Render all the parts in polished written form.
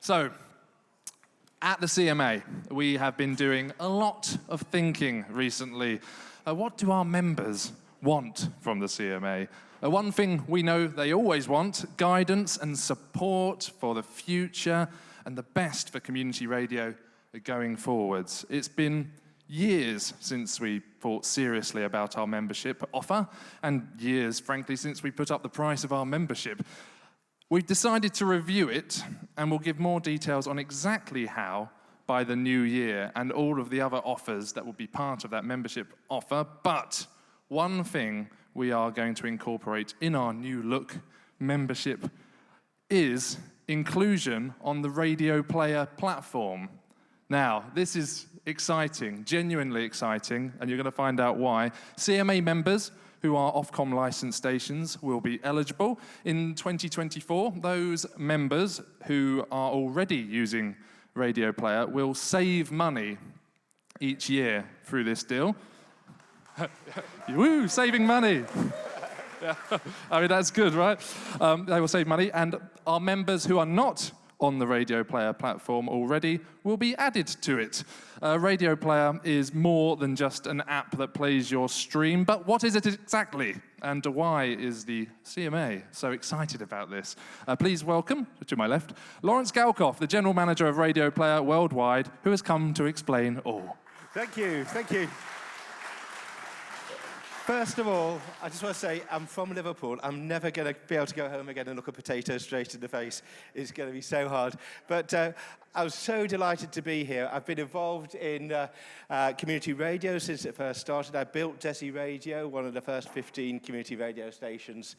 So, at the CMA, we have been doing a lot of thinking recently. What do our members want from the CMA? One thing we know they always want, guidance and support for the future and the best for community radio going forwards. It's been years since we thought seriously about our membership offer, and years, frankly, since we put up the price of our membership. We've decided to review it, and we'll give more details on exactly how by the new year and all of the other offers that will be part of that membership offer. But one thing we are going to incorporate in our new look membership is inclusion on the Radioplayer platform. Now, this is exciting, genuinely exciting, and you're going to find out why. CMA members who are Ofcom licensed stations will be eligible. In 2024, those members who are already using Radioplayer will save money each year through this deal. Woo, saving money. Yeah. I mean, that's good, right? They will save money, and our members who are not on the Radioplayer platform already will be added to it. Radioplayer is more than just an app that plays your stream, but what is it exactly? And why is the CMA so excited about this? Please welcome, to my left, Lawrence Galkoff, the General Manager of Radioplayer Worldwide, who has come to explain all. Thank you, thank you. First of all, I just want to say I'm from Liverpool. I'm never going to be able to go home again and look a potato straight in the face. It's going to be so hard. But I was so delighted to be here. I've been involved in community radio since it first started. I built Desi Radio, one of the first 15 community radio stations,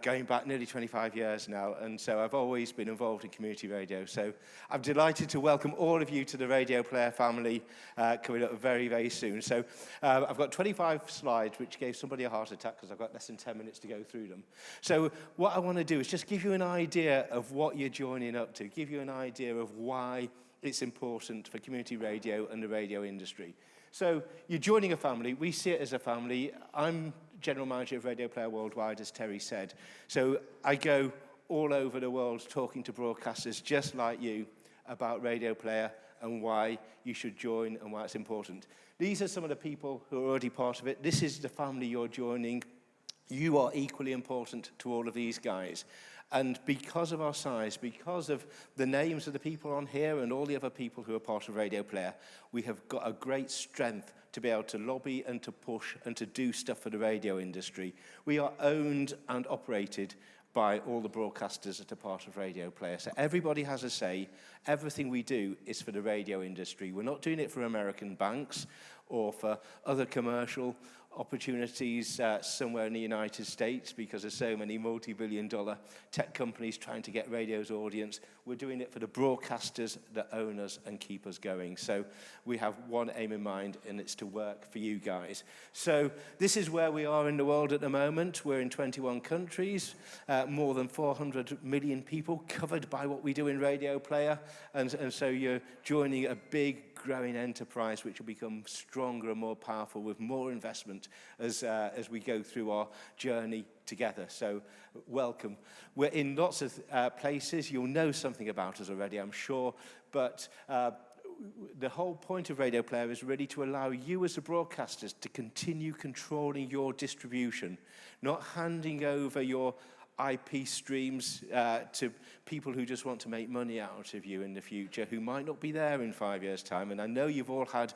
going back nearly 25 years now. And so I've always been involved in community radio. So I'm delighted to welcome all of you to the Radioplayer family coming up very, very soon. So I've got 25 slides, which gave somebody a heart attack because I've got less than 10 minutes to go through them. So what I want to do is just give you an idea of what you're joining up to, give you an idea of why it's important for community radio and the radio industry. So you're joining a family. We see it as a family. I'm General Manager of Radioplayer Worldwide, as Terry said. So I go all over the world talking to broadcasters just like you about Radioplayer and why you should join and why it's important. These are some of the people who are already part of it. This is the family you're joining. You are equally important to all of these guys. And because of our size, because of the names of the people on here and all the other people who are part of Radioplayer, we have got a great strength to be able to lobby and to push and to do stuff for the radio industry. We are owned and operated by all the broadcasters that are part of Radioplayer. So everybody has a say. Everything we do is for the radio industry. We're not doing it for American banks or for other commercial opportunities somewhere in the United States because there's so many multi-billion-dollar tech companies trying to get radio's audience. We're doing it for the broadcasters that own us and keep us going. So we have one aim in mind, and it's to work for you guys. So this is where we are in the world at the moment. We're in 21 countries, more than 400 million people covered by what we do in Radioplayer, and so you're joining a big, growing enterprise which will become stronger and more powerful with more investment as we go through our journey together. So welcome. We're in lots of places. You'll know something about us already, I'm sure, but the whole point of Radioplayer is really to allow you as the broadcasters to continue controlling your distribution, not handing over your IP streams to people who just want to make money out of you in the future, who might not be there in 5 years' time. And I know you've all had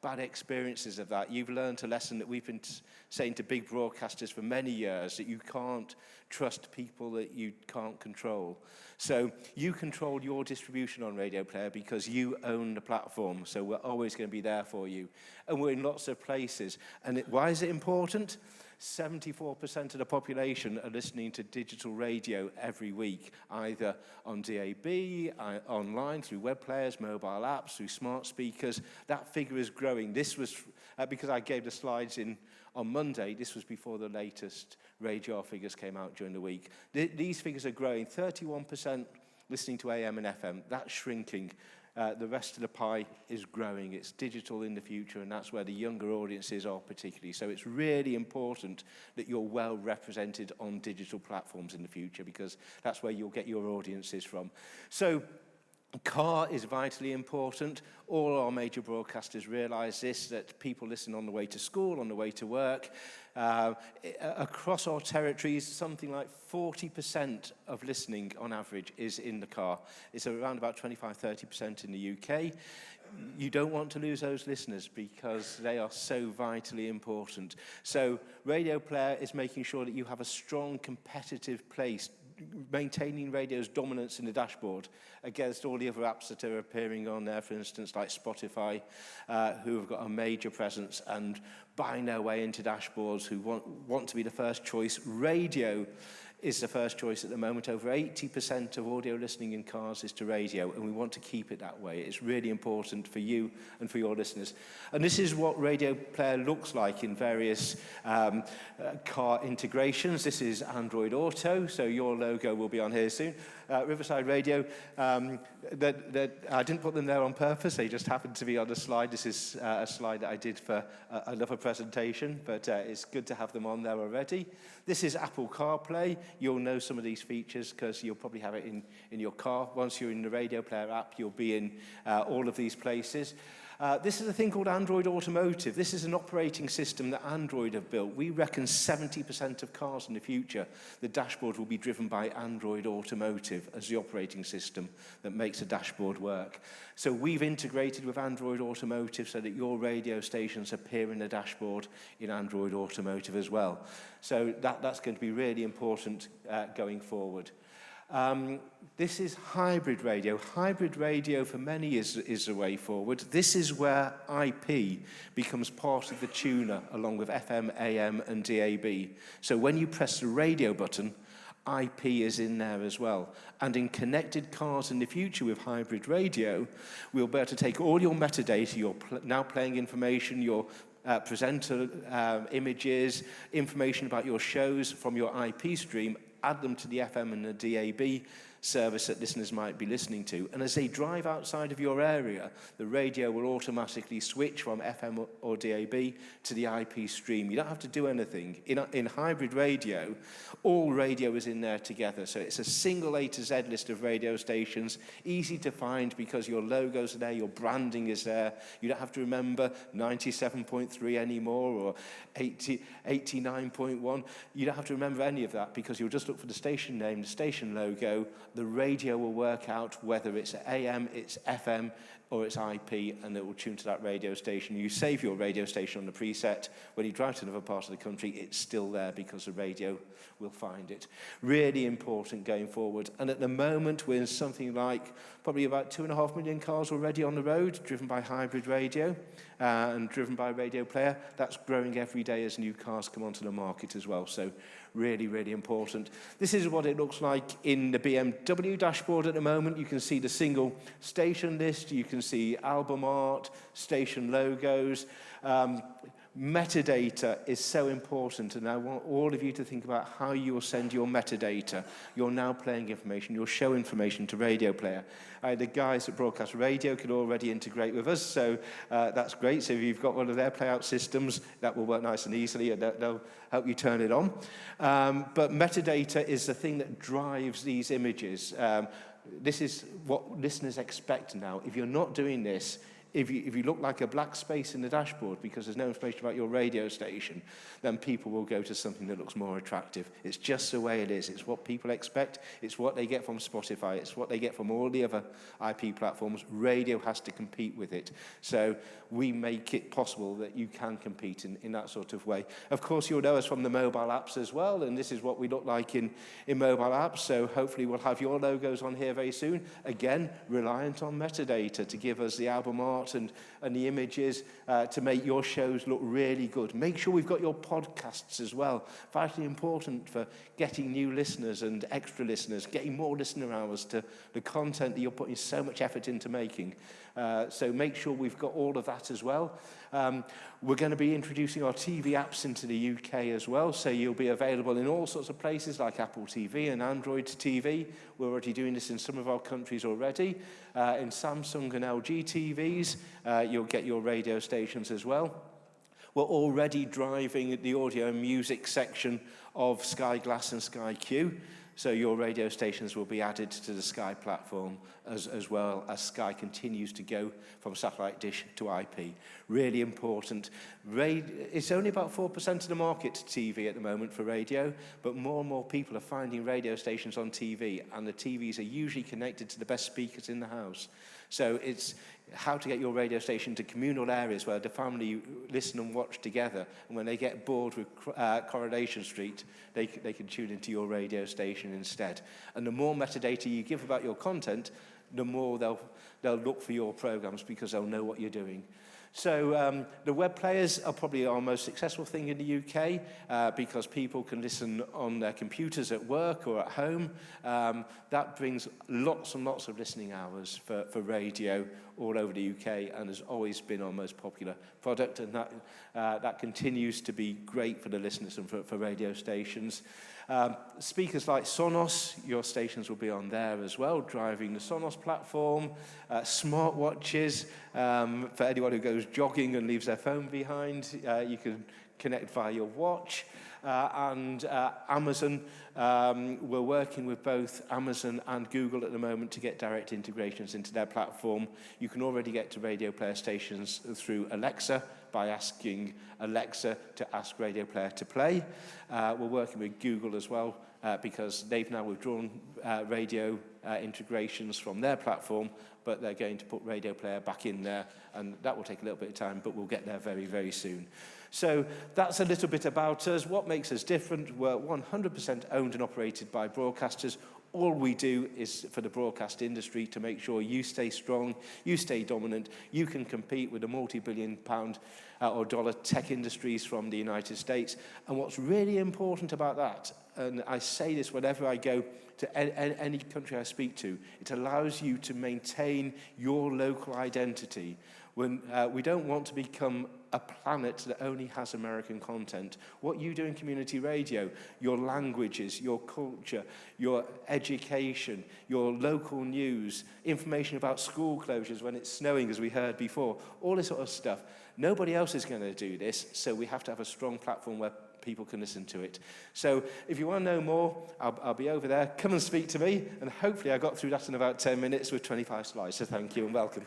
bad experiences of that. You've learned a lesson that we've been saying to big broadcasters for many years, that you can't trust people that you can't control. So you control your distribution on Radioplayer because you own the platform. So we're always going to be there for you. And we're in lots of places. And why is it important? 74% of the population are listening to digital radio every week, either on DAB, online, through web players, mobile apps, through smart speakers. That figure is growing. This was, because I gave the slides on Monday, this was before the latest radio figures came out during the week. These figures are growing. 31% listening to AM and FM. That's shrinking. The rest of the pie is growing. It's digital in the future, and that's where the younger audiences are particularly. So it's really important that you're well represented on digital platforms in the future, because that's where you'll get your audiences from. So Car is vitally important. All our major broadcasters realise this, that people listen on the way to school, on the way to work. Across our territories, something like 40% of listening on average is in the car. It's around about 25-30% in the UK. You don't want to lose those listeners because they are so vitally important. So Radioplayer is making sure that you have a strong competitive place, maintaining radio's dominance in the dashboard against all the other apps that are appearing on there, for instance, like Spotify, who have got a major presence and buying their way into dashboards, who want to be the first choice. Radio is the first choice at the moment. Over 80% of audio listening in cars is to radio, and we want to keep it that way. It's really important for you and for your listeners. And this is what Radioplayer looks like in various car integrations. This is Android Auto, so your logo will be on here soon. Riverside Radio, I didn't put them there on purpose, they just happened to be on the slide. This is a slide that I did for another presentation, but it's good to have them on there already. This is Apple CarPlay. You'll know some of these features because you'll probably have it in your car. Once you're in the Radioplayer app, you'll be in all of these places. This is a thing called Android Automotive. This is an operating system that Android have built. We reckon 70% of cars in the future, the dashboard will be driven by Android Automotive as the operating system that makes a dashboard work. So we've integrated with Android Automotive so that your radio stations appear in the dashboard in Android Automotive as well. So that's going to be really important going forward. This is hybrid radio. Hybrid radio for many is the way forward. This is where IP becomes part of the tuner along with FM, AM and DAB. So when you press the radio button, IP is in there as well. And in connected cars in the future with hybrid radio, we'll be able to take all your metadata, your now playing information, your presenter images, information about your shows from your IP stream, add them to the FM and the DAB service that listeners might be listening to. And as they drive outside of your area, the radio will automatically switch from FM or DAB to the IP stream. You don't have to do anything. In hybrid radio, all radio is in there together. So it's a single A to Z list of radio stations, easy to find because your logos are there, your branding is there. You don't have to remember 97.3 anymore or 89.1. You don't have to remember any of that because you'll just look for the station name, the station logo. The radio will work out whether it's AM, it's FM, or it's IP, and it will tune to that radio station. You save your radio station on the preset. When you drive to another part of the country, it's still there because the radio will find it. Really important going forward. And at the moment, we're in something like probably about 2.5 million cars already on the road, driven by hybrid radio and driven by Radioplayer. That's growing every day as new cars come onto the market as well. So really, really important. This is what it looks like in the BMW dashboard at the moment. You can see the single station list. You can see album art, station logos. Metadata is so important, and I want all of you to think about how you will send your metadata, your now playing information, your show information to Radioplayer. The guys at Broadcast Radio can already integrate with us, so that's great. So if you've got one of their playout systems, that will work nice and easily, and they'll help you turn it on. But metadata is the thing that drives these images. This is what listeners expect now. If you're not doing this, if you look like a black space in the dashboard because there's no information about your radio station, then people will go to something that looks more attractive. It's just the way it is. It's what people expect. It's what they get from Spotify. It's what they get from all the other IP platforms. Radio has to compete with it. So we make it possible that you can compete in that sort of way. Of course, you'll know us from the mobile apps as well, and this is what we look like in mobile apps. So hopefully we'll have your logos on here very soon. Again, reliant on metadata to give us the album art and the images to make your shows look really good. Make sure we've got your podcasts as well. Vitally important for getting new listeners and extra listeners, getting more listener hours to the content that you're putting so much effort into making. So make sure we've got all of that as well. We're going to be introducing our TV apps into the UK as well, so you'll be available in all sorts of places like Apple TV and Android TV. We're already doing this in some of our countries already. In Samsung and LG TVs, you'll get your radio stations as well. We're already driving the audio and music section of Sky Glass and Sky Q. So your radio stations will be added to the Sky platform as well as Sky continues to go from satellite dish to IP. Really important. It's only about 4% of the market TV at the moment for radio, but more and more people are finding radio stations on TV, and the TVs are usually connected to the best speakers in the house. So it's how to get your radio station to communal areas where the family listen and watch together, and when they get bored with Coronation Street, they can tune into your radio station instead. And the more metadata you give about your content, the more they'll look for your programs because they'll know what you're doing. So the web players are probably our most successful thing in the UK because people can listen on their computers at work or at home. That brings lots and lots of listening hours for radio all over the UK and has always been our most popular product, and that continues to be great for the listeners and for radio stations. Speakers like Sonos, your stations will be on there as well, driving the Sonos platform. Smartwatches, for anyone who goes jogging and leaves their phone behind, you can connect via your watch. And Amazon, we're working with both Amazon and Google at the moment to get direct integrations into their platform. You can already get to Radioplayer stations through Alexa by asking Alexa to ask Radioplayer to play. We're working with Google as well because they've now withdrawn radio integrations from their platform, but they're going to put Radioplayer back in there, and that will take a little bit of time, but we'll get there very, very soon. So that's a little bit about us. What makes us different? We're 100% owned and operated by broadcasters. All we do is for the broadcast industry to make sure you stay strong, you stay dominant, you can compete with the multi-billion-pound or dollar tech industries from the United States. And what's really important about that, and I say this whenever I go to any country I speak to, it allows you to maintain your local identity. When we don't want to become a planet that only has American content. What you do in community radio, your languages, your culture, your education, your local news, information about school closures when it's snowing, as we heard before, all this sort of stuff. Nobody else is going to do this, so we have to have a strong platform where people can listen to it. So if you want to know more, I'll be over there. Come and speak to me, and hopefully I got through that in about 10 minutes with 25 slides. So thank you and welcome.